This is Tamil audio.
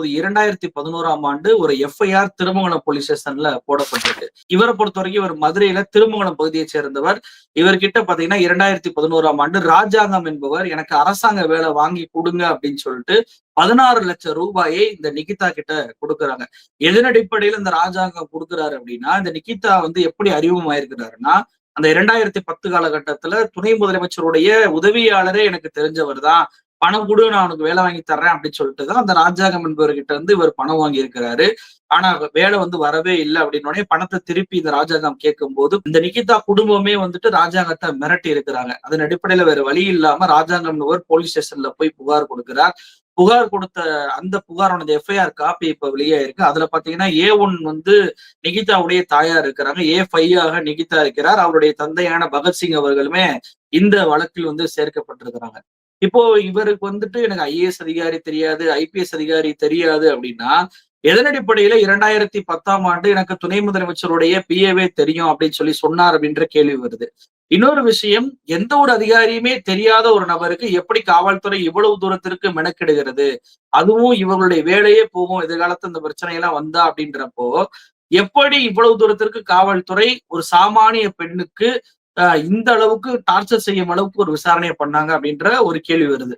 தற்போது 2011ஆம் ஆண்டு ஒரு எஃப்ஐஆர் திருமங்கலம் போலீஸ் ஸ்டேஷன்ல போடப்பட்டிருக்கு. இவரை பொறுத்தவரைக்கும் இவர் மதுரையில திருமங்கலம் பகுதியைச் சேர்ந்தவர். இவர்கிட்ட பாத்தீங்கன்னா 2011ஆம் ஆண்டு ராஜாங்கம் என்பவர் எனக்கு அரசாங்க வேலை வாங்கி கொடுங்க அப்படின்னு சொல்லிட்டு 16 லட்சம் ரூபாயை இந்த நிகிதா கிட்ட கொடுக்குறாங்க. எதன் அடிப்படையில் இந்த ராஜாங்கம் கொடுக்குறாரு அப்படின்னா, இந்த நிகிதா எப்படி அறிமுகமாயிருக்கிறாருன்னா, அந்த 2010 காலகட்டத்துல துணை முதலமைச்சருடைய உதவியாளரே எனக்கு தெரிஞ்சவர் தான். பணம் குடு நான் உனக்கு வேலை வாங்கி தர்றேன் அப்படின்னு சொல்லிட்டு தான் அந்த ராஜாங்கம் என்பவர்கிட்ட இவர் பணம் வாங்கி இருக்கிறாரு. ஆனா வேலை வரவே இல்லை அப்படின்னோடனே பணத்தை திருப்பி இந்த ராஜாங்கம் கேட்கும்போது இந்த நிகிதா குடும்பமே ராஜாங்கத்தை மிரட்டி இருக்கிறாங்க. அதன் அடிப்படையில வேற வழி இல்லாம ராஜாங்கம் போலீஸ் ஸ்டேஷன்ல போய் புகார் கொடுக்கிறார். புகார் கொடுத்த அந்த புகாரோட எஃப்ஐஆர் காப்பி இப்ப வெளியாயிருக்கு. அதுல பாத்தீங்கன்னா A1 நிகிதாவுடைய தாயார் இருக்கிறாங்க. A5 ஆக நிகிதா இருக்கிறார். அவருடைய தந்தையான பகத்சிங் அவர்களுமே இந்த வழக்கில் சேர்க்கப்பட்டிருக்கிறாங்க. இப்போ இவருக்கு எனக்கு ஐஏஎஸ் அதிகாரி தெரியாது, ஐபிஎஸ் அதிகாரி தெரியாது அப்படின்னா, எதன் அடிப்படையில 2010ஆம் ஆண்டு எனக்கு துணை முதலமைச்சருடைய பிஏவே தெரியும் அப்படின்னு சொல்லி சொன்னார் அப்படின்ற கேள்வி வருது. இன்னொரு விஷயம், எந்த ஒரு அதிகாரியுமே தெரியாத ஒரு நபருக்கு எப்படி காவல்துறை இவ்வளவு தூரத்திற்கு மெனக்கிடுகிறது? அதுவும் இவர்களுடைய வேலையே போகும் எதிர்காலத்துல இந்த பிரச்சனை எல்லாம் வந்தா அப்படின்றப்போ, எப்படி இவ்வளவு தூரத்திற்கு காவல்துறை ஒரு சாமானிய பெண்ணுக்கு இந்த அளவுக்கு டார்ச்சர் செய்யும் அளவுக்கு ஒரு விசாரணையை பண்ணாங்க அப்படின்ற ஒரு கேள்வி வருது.